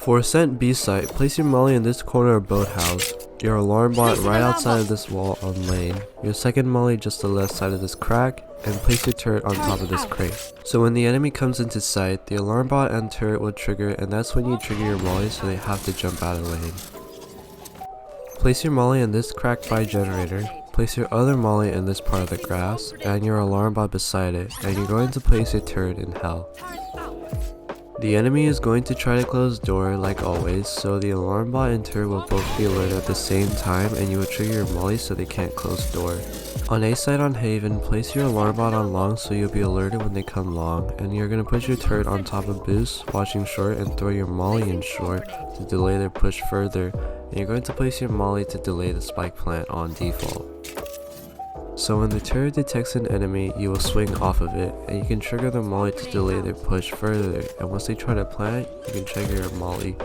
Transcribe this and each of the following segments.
For Ascent B Site, place your molly in this corner of boathouse, your alarm bot right outside of this wall on lane, your second molly just to the left side of this crack, and place your turret on top of this crate. So when the enemy comes into sight, the alarm bot and turret will trigger, and that's when you trigger your molly so they have to jump out of lane. Place your molly in this crack by generator, place your other molly in this part of the grass, and your alarm bot beside it, and you're going to place your turret in hell. The enemy is going to try to close door like always, so the alarm bot and turret will both be alerted at the same time, and you will trigger your molly so they can't close door. On A site on Haven, place your alarm bot on long so you'll be alerted when they come long, and you're going to put your turret on top of boost, watching short, and throw your molly in short to delay their push further, and you're going to place your molly to delay the spike plant on default. So when the turret detects an enemy, you will swing off of it, and you can trigger the molly to delay their push further, and once they try to plant, you can trigger your molly.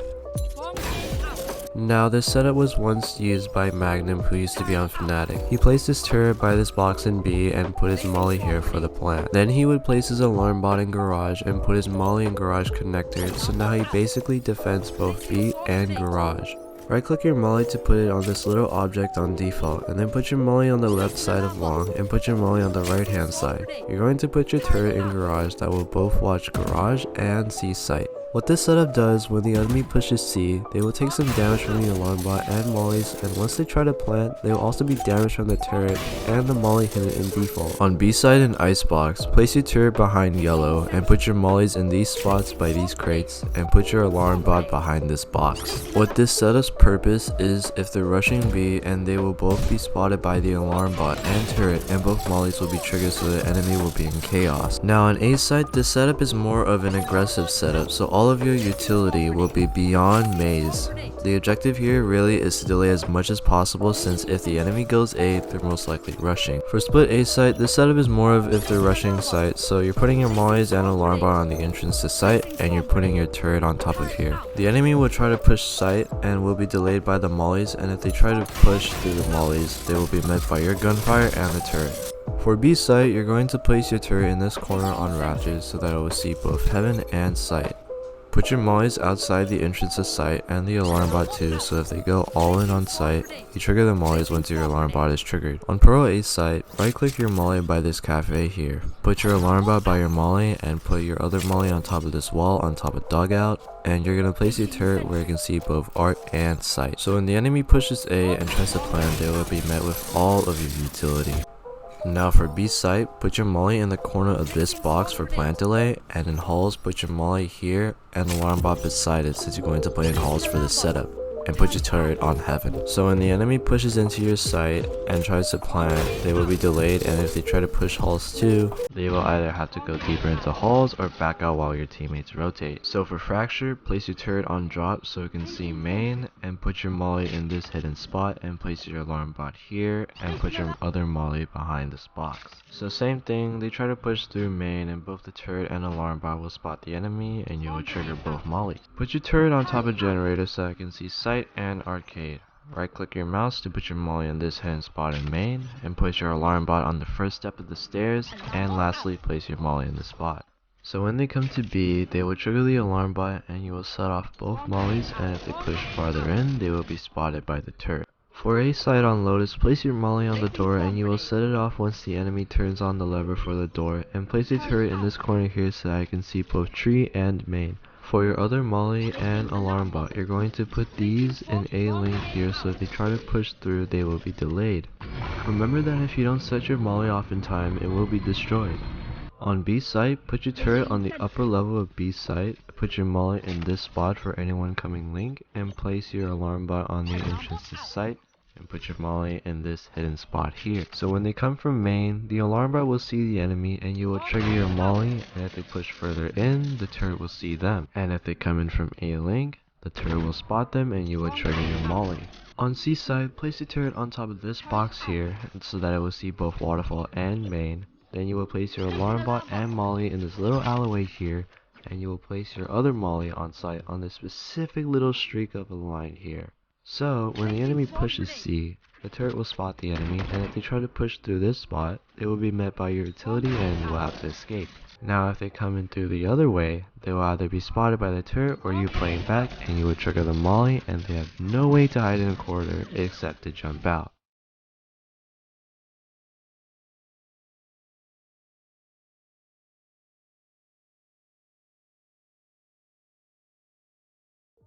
Now this setup was once used by Magnum, who used to be on Fnatic. He placed his turret by this box in B and put his molly here for the plant. Then he would place his alarm bot in garage and put his molly in garage connector, so now he basically defends both B and garage. Right click your molly to put it on this little object on default, and then put your molly on the left side of long and put your molly on the right hand side. You're going to put your turret in garage that will both watch garage and C site. What this setup does, when the enemy pushes C, they will take some damage from the alarm bot and mollies, and once they try to plant, they will also be damaged from the turret and the molly hidden in default. On B site and Icebox, place your turret behind yellow and put your mollies in these spots by these crates, and put your alarm bot behind this box. What this setup's purpose is if they're rushing B, and they will both be spotted by the alarm bot and turret, and both mollies will be triggered so the enemy will be in chaos. Now on A site, this setup is more of an aggressive setup, so all of your utility will be beyond maze. The objective here really is to delay as much as possible, since if the enemy goes A, they're most likely rushing. For split A site, this setup is more of if they're rushing site, so you're putting your mollies and alarm bar on the entrance to site, and you're putting your turret on top of here. The enemy will try to push site and will be delayed by the mollies, and if they try to push through the mollies, they will be met by your gunfire and the turret. For B site, you're going to place your turret in this corner on rafters so that it will see both heaven and site. Put your mollies outside the entrance to site and the alarm bot too, so if they go all in on site, you trigger the mollies once your alarm bot is triggered. On Pro A site, right click your molly by this cafe here. Put your alarm bot by your molly and put your other molly on top of this wall on top of dugout, and you're going to place your turret where you can see both art and site. So when the enemy pushes A and tries to plant, they will be met with all of your utility. Now for B site, put your molly in the corner of this box for plant delay, and in halls put your molly here and alarm bot beside it, since you're going to play in halls for this setup, and put your turret on heaven. So when the enemy pushes into your site and tries to plant, they will be delayed, and if they try to push halls too, they will either have to go deeper into halls or back out while your teammates rotate. So for fracture, place your turret on drop so you can see main, and put your molly in this hidden spot, and place your alarm bot here, and put your other molly behind this box. So same thing, they try to push through main, and both the turret and alarm bot will spot the enemy, and you will trigger both mollies. Put your turret on top of generator so I can see site and arcade. Right click your mouse to put your molly in this hidden spot in main, and place your alarm bot on the first step of the stairs, and lastly place your molly in the spot. So when they come to B, they will trigger the alarm bot, and you will set off both mollies, and if they push farther in, they will be spotted by the turret. For A site on Lotus, place your molly on the door, and you will set it off once the enemy turns on the lever for the door, and place your turret in this corner here so that I can see both tree and main. For your other molly and alarm bot, you're going to put these in A link here, so if they try to push through, they will be delayed. Remember that if you don't set your molly off in time, it will be destroyed. On B site, put your turret on the upper level of B site, put your molly in this spot for anyone coming link, and place your alarm bot on the entrance to site, and put your molly in this hidden spot here. So when they come from main, the alarm bot will see the enemy, and you will trigger your molly, and if they push further in, the turret will see them. And if they come in from A link, the turret will spot them, and you will trigger your molly. On C site, place the turret on top of this box here, so that it will see both waterfall and main. Then you will place your alarm bot and molly in this little alleyway here, and you will place your other molly on site on this specific little streak of a line here. So, when the enemy pushes C, the turret will spot the enemy, and if they try to push through this spot, it will be met by your utility and you will have to escape. Now if they come in through the other way, they will either be spotted by the turret or you playing back, and you would trigger the molly, and they have no way to hide in a corridor except to jump out.